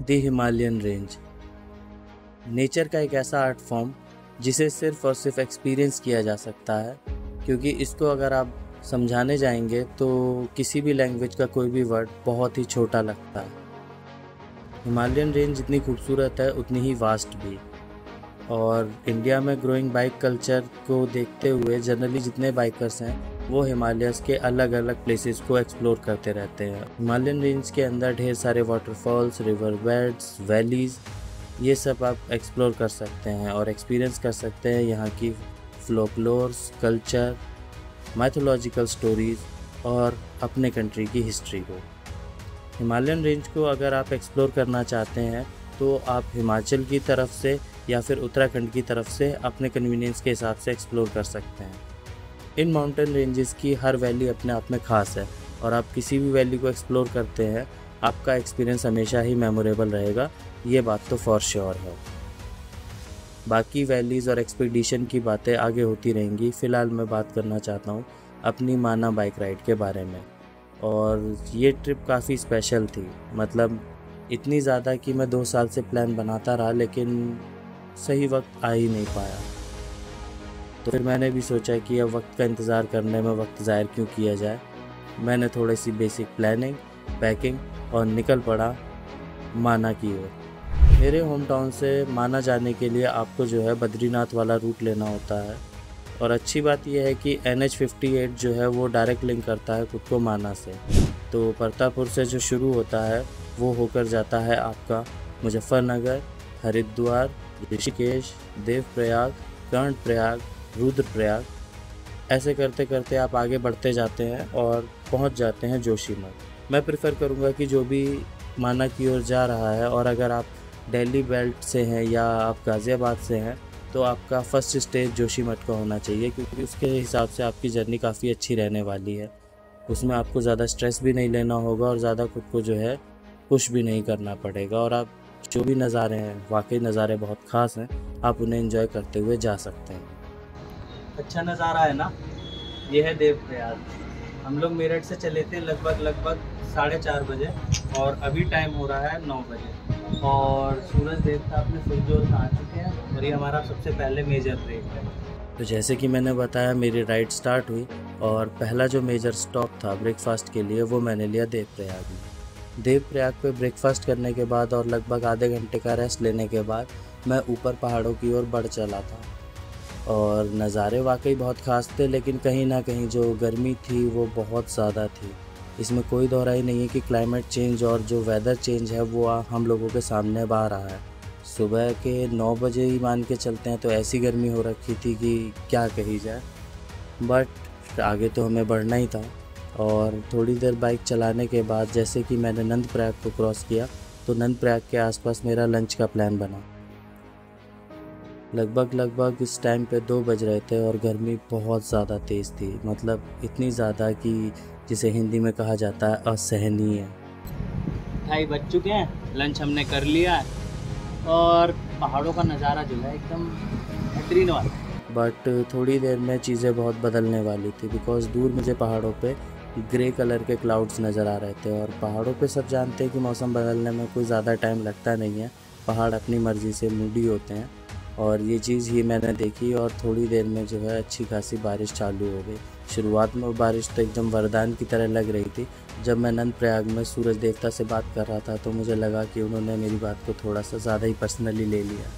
The Himalayan range nature का एक ऐसा आर्ट फॉर्म जिसे सिर्फ और सिर्फ एक्सपीरियंस किया जा सकता है, क्योंकि इसको अगर आप समझाने जाएंगे तो किसी भी लैंग्वेज का कोई भी वर्ड बहुत ही छोटा लगता है। हिमालयन रेंज जितनी खूबसूरत है उतनी ही वास्ट भी, और इंडिया में ग्रोइंग बाइक कल्चर को देखते हुए जनरली जितने बाइकर्स हैं वो हिमालयस के अलग अलग प्लेसेस को एक्सप्लोर करते रहते हैं। हिमालयन रेंज के अंदर ढेर सारे वाटरफॉल्स, रिवर बेड्स, वैलीज़, ये सब आप एक्सप्लोर कर सकते हैं और एक्सपीरियंस कर सकते हैं यहाँ की फ्लोकलोर्स, कल्चर, माइथोलॉजिकल स्टोरीज़ और अपने कंट्री की हिस्ट्री को। हिमालयन रेंज को अगर आप एक्सप्लोर करना चाहते हैं तो आप हिमाचल की तरफ से या फिर उत्तराखंड की तरफ से अपने कन्वीनियंस के हिसाब से एक्सप्लोर कर सकते हैं। इन माउंटेन रेंजेस की हर वैली अपने आप में ख़ास है, और आप किसी भी वैली को एक्सप्लोर करते हैं आपका एक्सपीरियंस हमेशा ही मेमोरेबल रहेगा, ये बात तो फॉर श्योर है। बाकी वैलीज़ और एक्सपीडिशन की बातें आगे होती रहेंगी। फ़िलहाल मैं बात करना चाहता हूँ अपनी माना बाइक राइड के बारे में। और ये ट्रिप काफ़ी स्पेशल थी, मतलब इतनी ज़्यादा कि मैं 2 साल से प्लान बनाता रहा लेकिन सही वक्त आ ही नहीं पाया। तो फिर मैंने भी सोचा कि अब वक्त का इंतज़ार करने में वक्त ज़ाहिर क्यों किया जाए। मैंने थोड़ी सी बेसिक प्लानिंग, पैकिंग और निकल पड़ा माना की ओर। मेरे होम टाउन से माना जाने के लिए आपको जो है बद्रीनाथ वाला रूट लेना होता है, और अच्छी बात यह है कि NH58 जो है वो डायरेक्ट लिंक करता है खुद को माना से। तो परतापुर से जो शुरू होता है वो होकर जाता है आपका मुजफ्फरनगर, हरिद्वार, ऋषिकेश, देवप्रयाग, कर्णप्रयाग, रुद्रप्रयाग। ऐसे करते करते आप आगे बढ़ते जाते हैं और पहुंच जाते हैं जोशीमठ। मैं प्रेफर करूंगा कि जो भी माना की ओर जा रहा है, और अगर आप दिल्ली बेल्ट से हैं या आप गाज़ियाबाद से हैं, तो आपका फ़र्स्ट स्टेज जोशीमठ का होना चाहिए, क्योंकि उसके हिसाब से आपकी जर्नी काफ़ी अच्छी रहने वाली है। उसमें आपको ज़्यादा स्ट्रेस भी नहीं लेना होगा और ज़्यादा खुद को जो है पुश भी नहीं करना पड़ेगा, और आप जो भी नज़ारे हैं, वाकई नज़ारे बहुत ख़ास हैं, आप उन्हें एंजॉय करते हुए जा सकते हैं। अच्छा नज़ारा है ना। ये है देवप्रयाग। हम लोग मेरठ से चले थे लगभग 4:30 बजे, और अभी टाइम हो रहा है 9 बजे, और सूरज देवता अपने फुलजोर में आ चुके हैं, और ये हमारा सबसे पहले मेजर ब्रेक है। तो जैसे कि मैंने बताया, मेरी राइड स्टार्ट हुई और पहला जो मेजर स्टॉप था ब्रेकफास्ट के लिए वो मैंने लिया देवप्रयाग में। देवप्रयाग पे ब्रेकफास्ट करने के बाद और लगभग आधे घंटे का रेस्ट लेने के बाद मैं ऊपर पहाड़ों की ओर बढ़ चला था, और नज़ारे वाकई बहुत ख़ास थे, लेकिन कहीं ना कहीं जो गर्मी थी वो बहुत ज़्यादा थी। इसमें कोई दोहराई नहीं है कि क्लाइमेट चेंज और जो वेदर चेंज है वो हम लोगों के सामने अब आ रहा है। सुबह के 9 बजे ही मान के चलते हैं तो ऐसी गर्मी हो रखी थी कि क्या कही जाए, बट आगे तो हमें बढ़ना ही था। और थोड़ी देर बाइक चलाने के बाद जैसे कि मैंने नंदप्रयाग को क्रॉस किया तो नंदप्रयाग के आसपास मेरा लंच का प्लान बना। लगभग इस टाइम पे 2 बज रहे थे और गर्मी बहुत ज़्यादा तेज़ थी, मतलब इतनी ज़्यादा कि जिसे हिंदी में कहा जाता है असहनीय। 2:30 बज चुके हैं, लंच हमने कर लिया है, और पहाड़ों का नज़ारा जो है एकदम बेहतरीन वाला। बट थोड़ी देर में चीज़ें बहुत बदलने वाली थी, बिकॉज़ दूर मुझे पहाड़ों पे ग्रे कलर के क्लाउड्स नज़र आ रहे थे, और पहाड़ों पे सब जानते हैं कि मौसम बदलने में कोई ज़्यादा टाइम लगता नहीं है, पहाड़ अपनी मर्ज़ी से मूडी होते हैं। और ये चीज़ ही मैंने देखी, और थोड़ी देर में जो है अच्छी खासी बारिश चालू हो गई। शुरुआत में बारिश तो एकदम वरदान की तरह लग रही थी। जब मैं नंदप्रयाग में सूरज देवता से बात कर रहा था तो मुझे लगा कि उन्होंने मेरी बात को थोड़ा सा ज़्यादा ही पर्सनली ले लिया,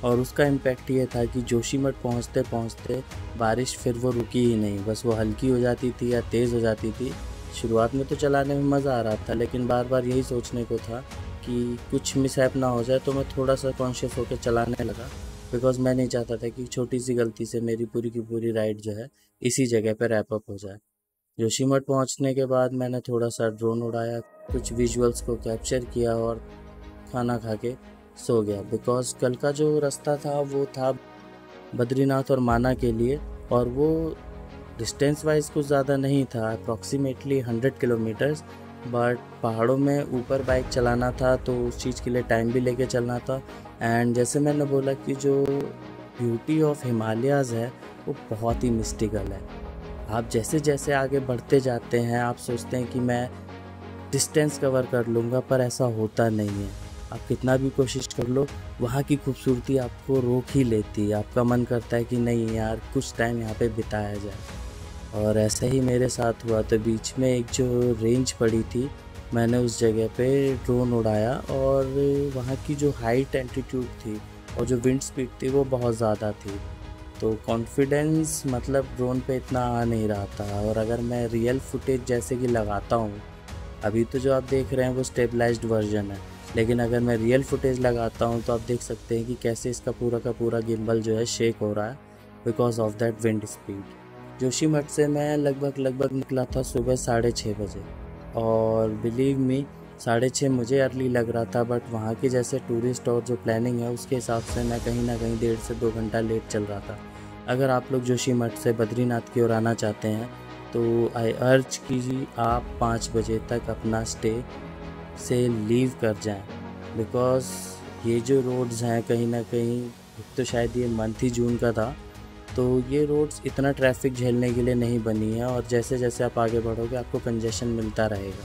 और उसका इम्पैक्ट ये था कि जोशीमठ पहुँचते पहुँचते बारिश फिर वो रुकी ही नहीं, बस वो हल्की हो जाती थी या तेज़ हो जाती थी। शुरुआत में तो चलाने में मज़ा आ रहा था, लेकिन बार बार यही सोचने को था कि कुछ मिसहैप ना हो जाए, तो मैं थोड़ा सा कॉन्शियस होकर चलाने लगा, बिकॉज़ मैं नहीं चाहता था कि छोटी सी गलती से मेरी पूरी की पूरी राइड जो है इसी जगह पर रैप अप हो जाए। जोशीमठ पहुंचने के बाद मैंने थोड़ा सा ड्रोन उड़ाया, कुछ विजुअल्स को कैप्चर किया और खाना खा के सो गया, बिकॉज़ कल का जो रास्ता था वो था बद्रीनाथ और माना के लिए, और वो डिस्टेंस वाइज कुछ ज़्यादा नहीं था, अप्रॉक्सीमेटली 100 किलोमीटर्स। बट पहाड़ों में ऊपर बाइक चलाना था तो उस चीज़ के लिए टाइम भी लेके चलना था। एंड जैसे मैंने बोला कि जो ब्यूटी ऑफ हिमालयाज़ है वो बहुत ही मिस्टिकल है। आप जैसे जैसे आगे बढ़ते जाते हैं आप सोचते हैं कि मैं डिस्टेंस कवर कर लूँगा, पर ऐसा होता नहीं है। आप कितना भी कोशिश कर लो, वहाँ की खूबसूरती आपको रोक ही लेती है। आपका मन करता है कि नहीं यार, कुछ टाइम यहाँ पे बिताया जाए। और ऐसा ही मेरे साथ हुआ। तो बीच में एक जो रेंज पड़ी थी, मैंने उस जगह पे ड्रोन उड़ाया, और वहाँ की जो हाइट एल्टीट्यूड थी और जो विंड स्पीड थी वो बहुत ज़्यादा थी। तो कॉन्फिडेंस मतलब ड्रोन पे इतना आ नहीं रहा था। और अगर मैं रियल फुटेज जैसे कि लगाता हूँ, अभी तो जो आप देख रहे हैं वो स्टेबलाइज्ड वर्जन है, लेकिन अगर मैं रियल फुटेज लगाता हूँ तो आप देख सकते हैं कि कैसे इसका पूरा का पूरा गिम्बल जो है शेक हो रहा है because of that wind speed. Joshimath से मैं लगभग निकला था सुबह 6:30 बजे, और बिलीव मी 6:30 मुझे अर्ली लग रहा था, बट वहाँ के जैसे टूरिस्ट और जो प्लानिंग है उसके हिसाब से मैं कहीं ना कहीं 1.5 से 2 घंटा लेट चल रहा था। अगर आप लोग जोशीमठ से बद्रीनाथ की ओर आना चाहते हैं तो आई अर्ज कि आप 5 बजे तक अपना स्टे से लीव कर जाएं, बिकॉज़ ये जो रोड्स हैं कहीं ना कहीं, तो शायद ये मंथ ही जून का था, तो ये रोड्स इतना ट्रैफिक झेलने के लिए नहीं बनी है। और जैसे जैसे आप आगे बढ़ोगे आपको कंजेशन मिलता रहेगा।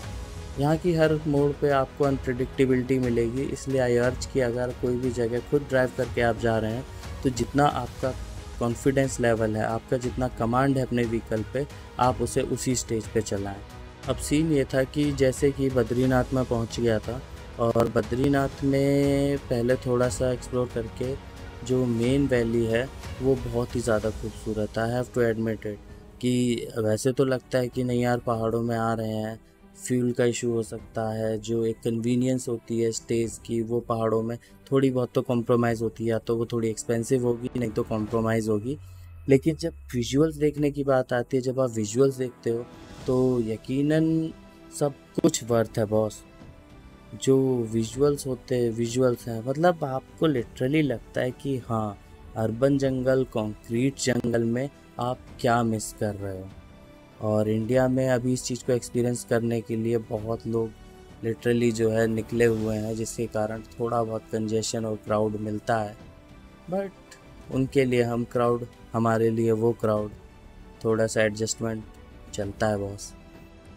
यहाँ की हर मोड़ पे आपको अनप्रिडिक्टेबिलिटी मिलेगी, इसलिए आई अर्ज कि अगर कोई भी जगह खुद ड्राइव करके आप जा रहे हैं तो जितना आपका कॉन्फिडेंस लेवल है, आपका जितना कमांड है अपने व्हीकल पे, आप उसे उसी स्टेज पे चलाएं। अब सीन ये था कि जैसे कि बद्रीनाथ में पहुंच गया था, और बद्रीनाथ में पहले थोड़ा सा एक्सप्लोर करके जो मेन वैली है वो बहुत ही ज़्यादा खूबसूरत है। I have to admit it कि वैसे तो लगता है कि नहीं यार, पहाड़ों में आ रहे हैं, फ्यूल का इशू हो सकता है, जो एक कन्वीनियंस होती है स्टेज की वो पहाड़ों में थोड़ी बहुत तो कॉम्प्रोमाइज़ होती है, या तो वो थोड़ी एक्सपेंसिव होगी नहीं तो कॉम्प्रोमाइज़ होगी। लेकिन जब विजुअल्स देखने की बात आती है, जब आप विजुअल्स देखते हो तो यकीनन सब कुछ वर्थ है बॉस। जो विजुअल्स हैं, मतलब आपको लिटरली लगता है कि हाँ, अर्बन जंगल, कंक्रीट जंगल में आप क्या मिस कर रहे हो। और इंडिया में अभी इस चीज़ को एक्सपीरियंस करने के लिए बहुत लोग लिटरली जो है निकले हुए हैं, जिसके कारण थोड़ा बहुत कंजेशन और क्राउड मिलता है। बट उनके लिए हम क्राउड, हमारे लिए वो क्राउड, थोड़ा सा एडजस्टमेंट चलता है बॉस।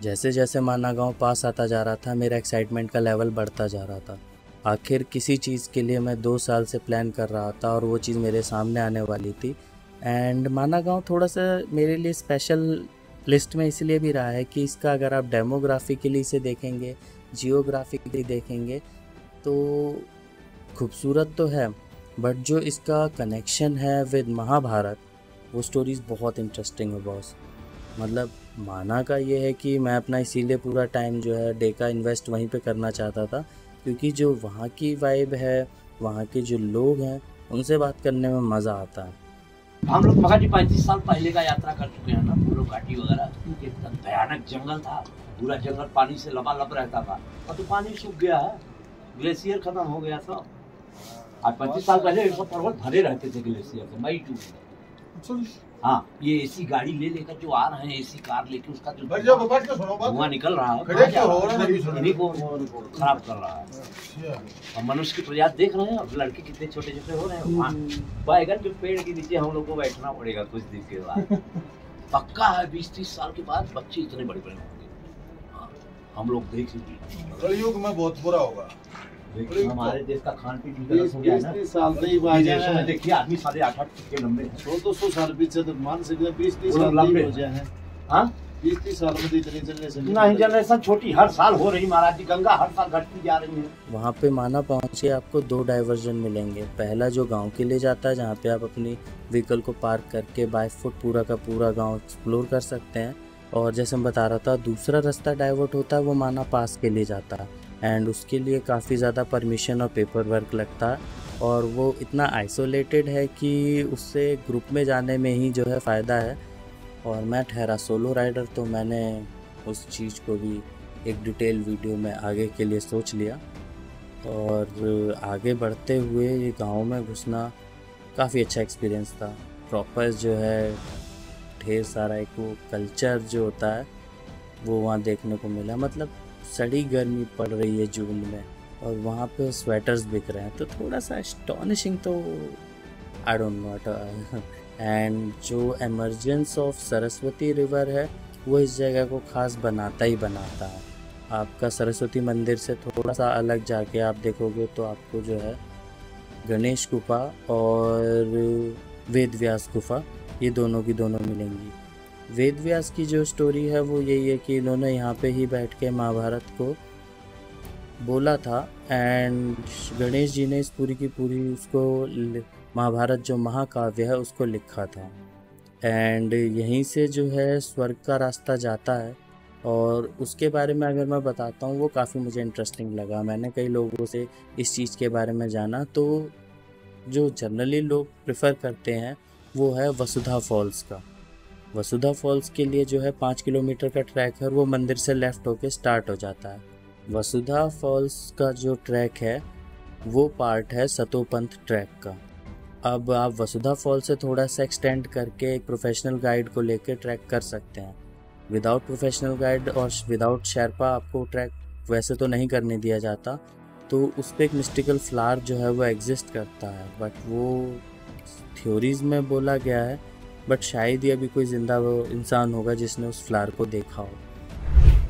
जैसे जैसे माना गाँव पास आता जा रहा था, मेरा एक्साइटमेंट का लेवल बढ़ता जा रहा था। आखिर किसी चीज़ के लिए मैं 2 साल से प्लान कर रहा था और वो चीज़ मेरे सामने आने वाली थी। एंड माना गाँव थोड़ा सा मेरे लिए स्पेशल लिस्ट में इसलिए भी रहा है कि इसका अगर आप डेमोग्राफिकली इसे देखेंगे, जियोग्राफिकली देखेंगे तो खूबसूरत तो है, बट जो इसका कनेक्शन है विद महाभारत, वो स्टोरीज़ बहुत इंटरेस्टिंग है बॉस। मतलब माना का ये है कि मैं अपना इसीलिए पूरा टाइम जो है डे का इन्वेस्ट वहीं पे करना चाहता था, क्योंकि जो वहाँ की वाइब है, वहाँ के जो लोग हैं, उनसे बात करने में मज़ा आता है। हम लोग मगर 35 साल पहले का यात्रा कर चुके हैं ना, पूरा घाटी वगैरह, एकदम भयानक जंगल था, पूरा जंगल पानी से लबालब रहता था। अब तो पानी सूख गया है, ग्लेशियर खत्म हो गया सब। आज 35 साल पहले सब पर्वत भरे रहते थे ग्लेशियर से, मई टू। हाँ, ये एसी गाड़ी ले लेकर जो आ रहे हैं, एसी कार लेके, उसका जो धुआं निकल रहा है इन्हीं को खराब कर रहा है। और मनुष्य की प्रजाति देख रहे हैं, अब लड़के कितने छोटे छोटे हो रहे हैं। वहाँ बैगन के पेड़ के नीचे हम लोग को बैठना पड़ेगा कुछ दिन के बाद। पक्का है 20-30 साल के बाद बच्चे इतने बड़े बड़े होंगे। हम लोग देख लीजिए, कलयुग में बहुत बुरा होगा। हमारे देश का खान पीन 20-30 साल से ही विदेशों में देखिए आदमी 8.5 के लंबे हैं। 100-200 साल पीछे तो मान सकते हैं 20-30 साल लंबे हो जाए हैं। हाँ, 20-30 साल में इतनी जनरेशन छोटी हर साल हो रही महाराज जी। गंगा हर साल घटती जा रही है। वहाँ पे माना पहुँचे आपको 2 डाइवर्जन मिलेंगे। पहला जो गांव के लिए जाता है, जहाँ पे आप अपनी व्हीकल को पार्क करके बाय फुट पूरा का पूरा गांव एक्सप्लोर कर सकते हैं। और जैसे मैं बता रहा था, दूसरा रास्ता डाइवर्ट होता है, वो माना पास के लिए जाता है। एंड उसके लिए काफ़ी ज़्यादा परमिशन और पेपर वर्क लगता है, और वो इतना आइसोलेटेड है कि उससे ग्रुप में जाने में ही जो है फ़ायदा है। और मैं ठहरा सोलो राइडर, तो मैंने उस चीज़ को भी एक डिटेल वीडियो में आगे के लिए सोच लिया। और आगे बढ़ते हुए ये गांव में घुसना काफ़ी अच्छा एक्सपीरियंस था। प्रॉपर जो है ढेर सारा एक वो कल्चर जो होता है वो वहाँ देखने को मिला। मतलब सड़ी गर्मी पड़ रही है जून में, और वहाँ पे स्वेटर्स बिक रहे हैं, तो थोड़ा सा एस्टॉनिशिंग तो आई डोंट नो। एंड जो एमर्जेंस ऑफ सरस्वती रिवर है वो इस जगह को ख़ास बनाता ही बनाता है। आपका सरस्वती मंदिर से थोड़ा सा अलग जाके आप देखोगे तो आपको जो है गणेश गुफा और वेद व्यास गुफा, ये दोनों की दोनों मिलेंगी। वेद व्यास की जो स्टोरी है वो यही है कि इन्होंने यहाँ पे ही बैठ के महाभारत को बोला था एंड गणेश जी ने इस पूरी की पूरी उसको महाभारत जो महाकाव्य है उसको लिखा था। एंड यहीं से जो है स्वर्ग का रास्ता जाता है। और उसके बारे में अगर मैं बताता हूँ वो काफ़ी मुझे इंटरेस्टिंग लगा। मैंने कई लोगों से इस चीज़ के बारे में जाना, तो जो जनरली लोग प्रेफर करते हैं वो है वसुधा फॉल्स का। वसुधा फॉल्स के लिए जो है 5 किलोमीटर का ट्रैक है, वो मंदिर से लेफ़्ट होके स्टार्ट हो जाता है। वसुधा फॉल्स का जो ट्रैक है वो पार्ट है सतोपंथ ट्रैक का। अब आप वसुधा फॉल्स से थोड़ा सा एक्सटेंड करके एक प्रोफेशनल गाइड को लेकर ट्रैक कर सकते हैं। विदाउट प्रोफेशनल गाइड और विदाउट शेरपा आपको ट्रैक वैसे तो नहीं करने दिया जाता। तो उस पर एक मिस्टिकल फ्लावर जो है वो एग्जिस्ट करता है, बट वो थ्योरीज में बोला गया है, बट शायद ही अभी कोई ज़िंदा वो इंसान होगा जिसने उस फ्लावर को देखा हो।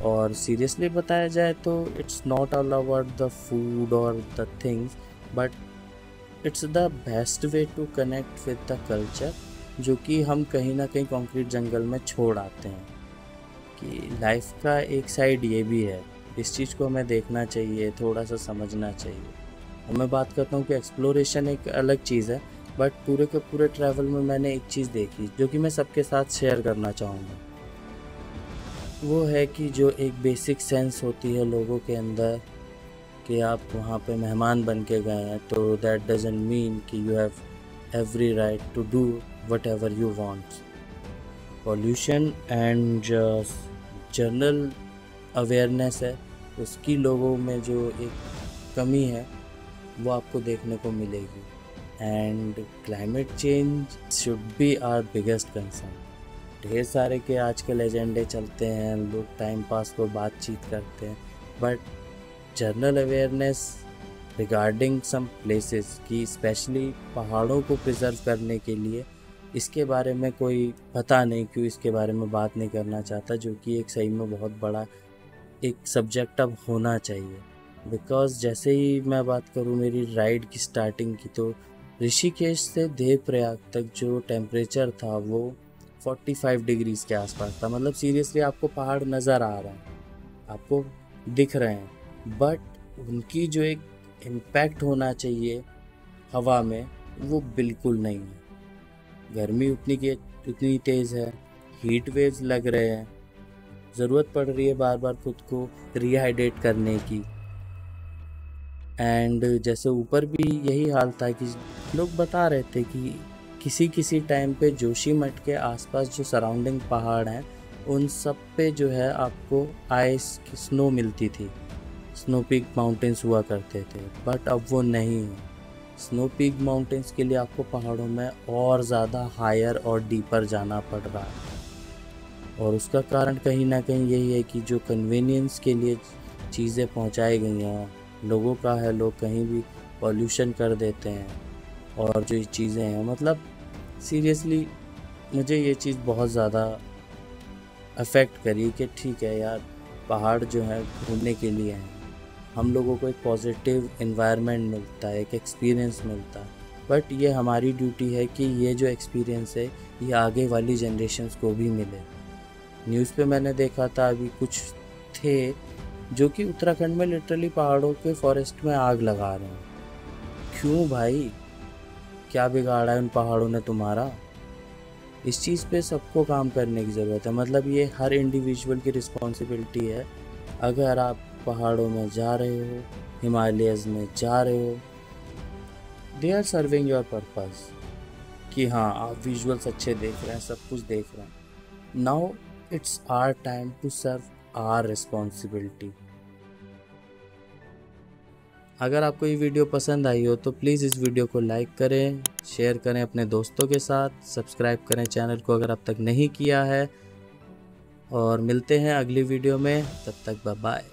और सीरियसली बताया जाए तो it's not all about the food और the things, but it's the best way to connect with the culture, जो कि हम कहीं ना कहीं कंक्रीट जंगल में छोड़ आते हैं। कि लाइफ का एक साइड ये भी है, इस चीज़ को हमें देखना चाहिए, थोड़ा सा समझना चाहिए। और मैं बात करता हूँ कि एक्सप्लोरेशन एक अलग चीज़ है, बट पूरे के पूरे ट्रैवल में मैंने एक चीज़ देखी जो कि मैं सबके साथ शेयर करना चाहूँगा। वो है कि जो एक बेसिक सेंस होती है लोगों के अंदर कि आप वहाँ पे मेहमान बन के गए हैं, तो दैट डजंट मीन कि you have every right to do whatever you want. Pollution and general awareness है, उसकी लोगों में जो एक कमी है वो आपको देखने को मिलेगी। And climate change should be our biggest concern. ढेर सारे के आजकल एजेंडे चलते हैं, लोग टाइम पास को बातचीत करते हैं, but general awareness regarding some places की स्पेशली पहाड़ों को प्रिजर्व करने के लिए इसके बारे में कोई पता नहीं क्यों इसके बारे में बात नहीं करना चाहता, जो कि एक सही में बहुत बड़ा एक सब्जेक्ट अब होना चाहिए। बिकॉज़ जैसे ही मैं बात करूँ मेरी राइड की स्टार्टिंग की, तो ऋषिकेश से देवप्रयाग तक जो टेम्परेचर था वो 45 डिग्रीज़ के आसपास था। मतलब सीरियसली आपको पहाड़ नज़र आ रहे हैं, आपको दिख रहे हैं, बट उनकी जो एक इम्पैक्ट होना चाहिए हवा में वो बिल्कुल नहीं है। गर्मी उतनी तेज़ है, हीट वेव्स लग रहे हैं, ज़रूरत पड़ रही है बार बार खुद को रिहाइड्रेट करने की। एंड जैसे ऊपर भी यही हाल था कि लोग बता रहे थे कि किसी टाइम पे जोशीमठ के आसपास जो सराउंडिंग पहाड़ हैं उन सब पे जो है आपको आइस की स्नो मिलती थी, स्नो पीक माउंटेन्स हुआ करते थे, बट अब वो नहीं है। स्नो पीक माउंटेन्स के लिए आपको पहाड़ों में और ज़्यादा हायर और डीपर जाना पड़ रहा है। और उसका कारण कहीं ना कहीं यही है कि जो कन्वीनियंस के लिए चीज़ें पहुंचाई गई हैं लोगों का है, लोग कहीं भी पॉल्यूशन कर देते हैं। और जो चीज़ें हैं, मतलब सीरियसली मुझे ये चीज़ बहुत ज़्यादा अफेक्ट करी कि ठीक है यार, पहाड़ जो है घूमने के लिए हैं, हम लोगों को एक पॉजिटिव एनवायरनमेंट मिलता है, एक एक्सपीरियंस मिलता है, बट ये हमारी ड्यूटी है कि ये जो एक्सपीरियंस है ये आगे वाली जनरेशन्स को भी मिले। न्यूज़ पे मैंने देखा था अभी कुछ थे जो कि उत्तराखंड में लिटरली पहाड़ों के फॉरेस्ट में आग लगा रहे हैं। क्यों भाई, क्या बिगाड़ा है उन पहाड़ों ने तुम्हारा? इस चीज़ पे सबको काम करने की ज़रूरत है। मतलब ये हर इंडिविजुअल की रिस्पॉन्सिबिलिटी है। अगर आप पहाड़ों में जा रहे हो, हिमालयज़ में जा रहे हो, they are serving your purpose कि हाँ आप विजुअल्स अच्छे देख रहे हैं, सब कुछ देख रहे हैं। Now it's our time to serve our responsibility. अगर आपको ये वीडियो पसंद आई हो तो प्लीज़ इस वीडियो को लाइक करें, शेयर करें अपने दोस्तों के साथ, सब्सक्राइब करें चैनल को अगर अब तक नहीं किया है, और मिलते हैं अगली वीडियो में। तब तक बाय बाय।